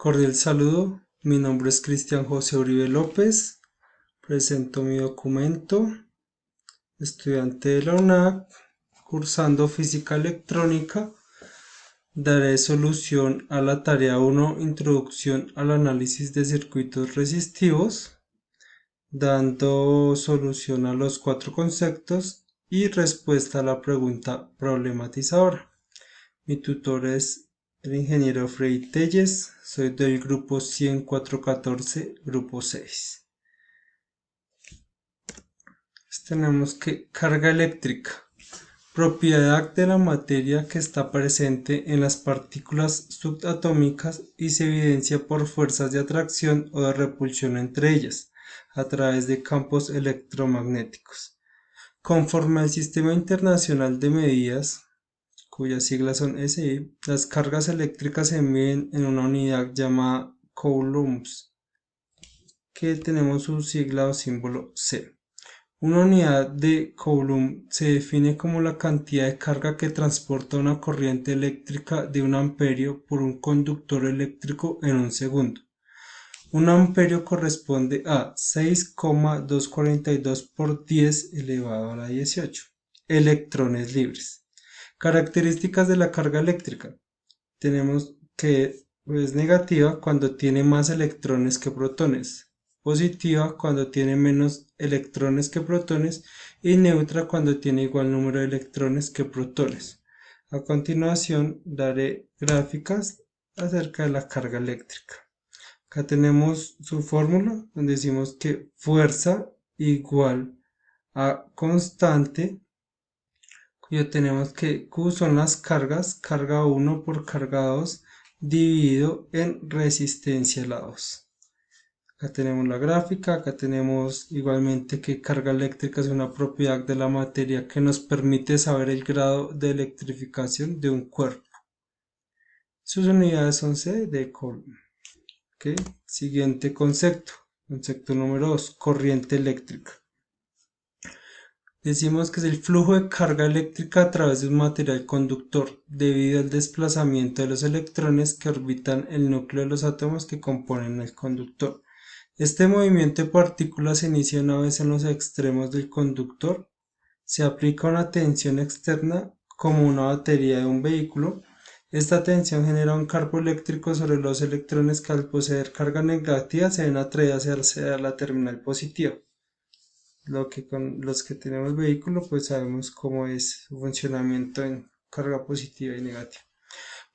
Cordial saludo, mi nombre es Cristian José Uribe López, presento mi documento, estudiante de la UNAC, cursando física electrónica, daré solución a la tarea 1, introducción al análisis de circuitos resistivos, dando solución a los 4 conceptos y respuesta a la pregunta problematizadora. Mi tutor es el ingeniero Freddy Telles, soy del grupo 10414, grupo 6. Tenemos que carga eléctrica, propiedad de la materia que está presente en las partículas subatómicas y se evidencia por fuerzas de atracción o de repulsión entre ellas, a través de campos electromagnéticos. Conforme al Sistema Internacional de Medidas, cuyas siglas son SI, las cargas eléctricas se miden en una unidad llamada coulombs, que tenemos su sigla o símbolo C. Una unidad de Coulomb se define como la cantidad de carga que transporta una corriente eléctrica de 1 amperio por un conductor eléctrico en un segundo. Un amperio corresponde a 6,242 por 10 elevado a la 18 electrones libres. Características de la carga eléctrica. Tenemos que es negativa cuando tiene más electrones que protones, positiva cuando tiene menos electrones que protones y neutra cuando tiene igual número de electrones que protones. A continuación daré gráficas acerca de la carga eléctrica. Acá tenemos su fórmula donde decimos que fuerza igual a constante, cuyo tenemos que Q son las cargas, carga 1 por carga 2 dividido en resistencia a la 2. Acá tenemos la gráfica, acá tenemos igualmente que carga eléctrica es una propiedad de la materia que nos permite saber el grado de electrificación de un cuerpo. Sus unidades son C de Coulomb. Okay. Siguiente concepto, concepto número 2, corriente eléctrica. Decimos que es el flujo de carga eléctrica a través de un material conductor, debido al desplazamiento de los electrones que orbitan el núcleo de los átomos que componen el conductor. Este movimiento de partículas se inicia una vez en los extremos del conductor, se aplica una tensión externa como una batería de un vehículo. Esta tensión genera un campo eléctrico sobre los electrones que al poseer carga negativa se ven atraídos hacia la terminal positiva. Lo que con los que tenemos vehículo pues sabemos cómo es su funcionamiento en carga positiva y negativa.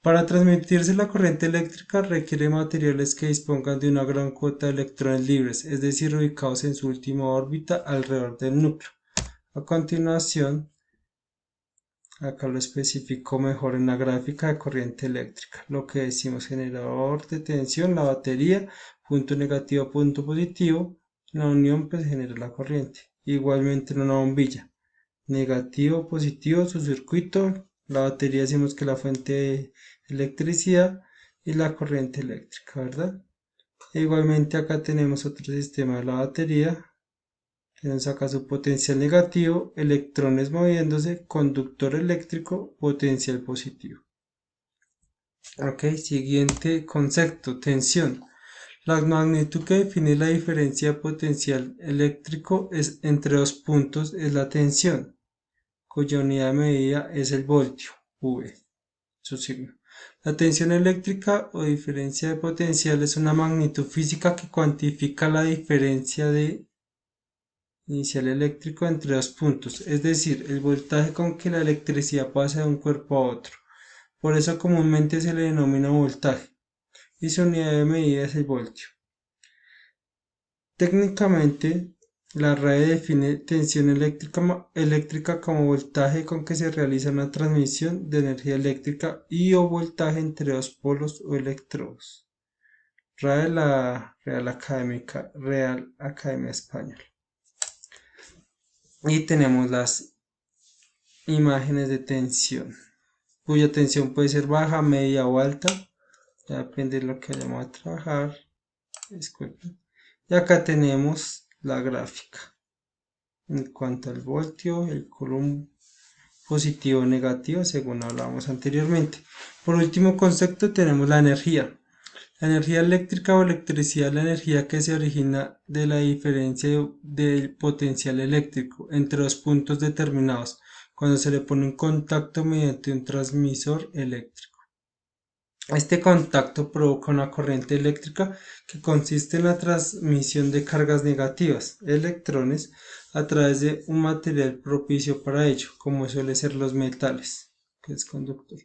Para transmitirse la corriente eléctrica requiere materiales que dispongan de una gran cuota de electrones libres, es decir, ubicados en su última órbita alrededor del núcleo. A continuación, acá lo especifico mejor en la gráfica de corriente eléctrica. Lo que decimos generador de tensión, la batería, punto negativo, punto positivo. La unión pues genera la corriente. Igualmente en una bombilla. Negativo, positivo, su circuito. La batería decimos que la fuente de electricidad y la corriente eléctrica, ¿verdad? Igualmente acá tenemos otro sistema de la batería. Tenemos acá su potencial negativo, electrones moviéndose, conductor eléctrico, potencial positivo. Ok, siguiente concepto, tensión. La magnitud que define la diferencia de potencial eléctrico es entre dos puntos es la tensión, cuya unidad de medida es el voltio, V, su signo. La tensión eléctrica o diferencia de potencial es una magnitud física que cuantifica la diferencia de inicial eléctrico entre dos puntos, es decir, el voltaje con que la electricidad pasa de un cuerpo a otro. Por eso comúnmente se le denomina voltaje y su unidad de medida es el voltio. Técnicamente, la RAE define tensión eléctrica como voltaje con que se realiza una transmisión de energía eléctrica y o voltaje entre dos polos o electrodos. RAE, la Real Academia Española. Y tenemos las imágenes de tensión, cuya tensión puede ser baja, media o alta, ya depende de lo que vayamos a trabajar. Disculpen. Y acá tenemos la gráfica en cuanto al voltio, el coulomb positivo o negativo según hablábamos anteriormente. Por último concepto tenemos la energía. La energía eléctrica o electricidad es la energía que se origina de la diferencia del potencial eléctrico entre dos puntos determinados cuando se le pone en contacto mediante un transmisor eléctrico. Este contacto provoca una corriente eléctrica que consiste en la transmisión de cargas negativas, electrones, a través de un material propicio para ello, como suele ser los metales, que es conductor,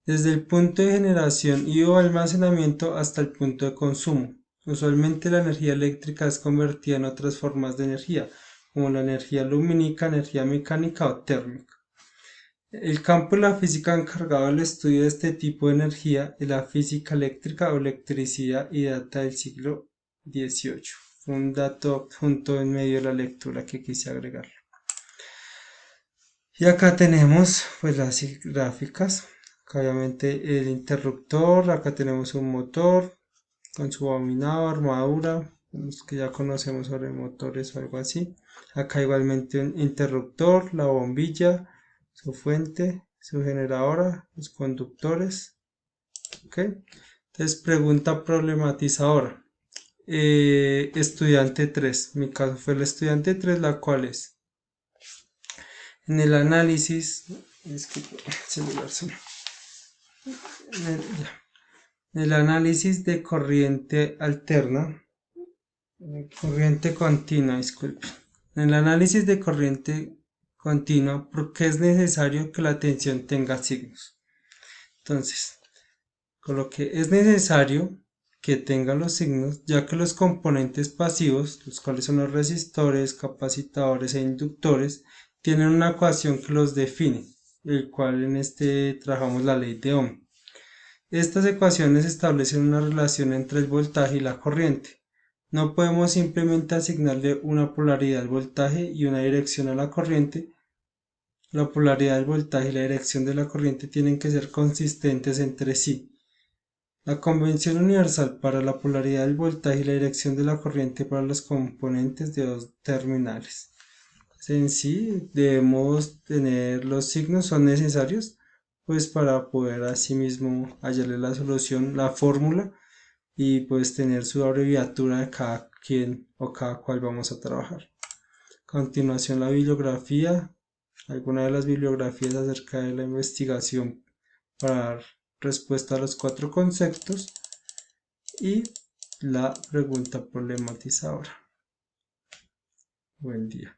desde el punto de generación y o almacenamiento hasta el punto de consumo. Usualmente la energía eléctrica es convertida en otras formas de energía, como la energía lumínica, energía mecánica o térmica. El campo de la física encargado del estudio de este tipo de energía es la física eléctrica o electricidad y data del siglo XVIII. Fue un dato adjunto en medio de la lectura que quise agregar. Y acá tenemos pues las gráficas. Acá obviamente el interruptor, acá tenemos un motor con su abominado armadura, los que ya conocemos sobre motores o algo así. Acá igualmente un interruptor, la bombilla, su fuente, su generadora, los conductores. ¿Ok? Entonces pregunta problematizadora. Estudiante 3. Mi caso fue el estudiante 3, la cual es en el análisis. Disculpe, celular solo. En el análisis de corriente alterna, corriente continua, disculpe. En el análisis de corriente continua, ¿por qué es necesario que la tensión tenga signos? Entonces, con lo que es necesario que tenga los signos, ya que los componentes pasivos, los cuales son los resistores, capacitadores e inductores, tienen una ecuación que los define, el cual en este trabajamos la ley de Ohm. Estas ecuaciones establecen una relación entre el voltaje y la corriente. No podemos simplemente asignarle una polaridad al voltaje y una dirección a la corriente. La polaridad del voltaje y la dirección de la corriente tienen que ser consistentes entre sí. La convención universal para la polaridad del voltaje y la dirección de la corriente para los componentes de dos terminales. En sí, debemos tener los signos, son necesarios, pues para poder asimismo hallarle la solución, la fórmula y pues tener su abreviatura de cada quien o cada cual vamos a trabajar. A continuación la bibliografía, alguna de las bibliografías acerca de la investigación para dar respuesta a los 4 conceptos y la pregunta problematizadora. Buen día.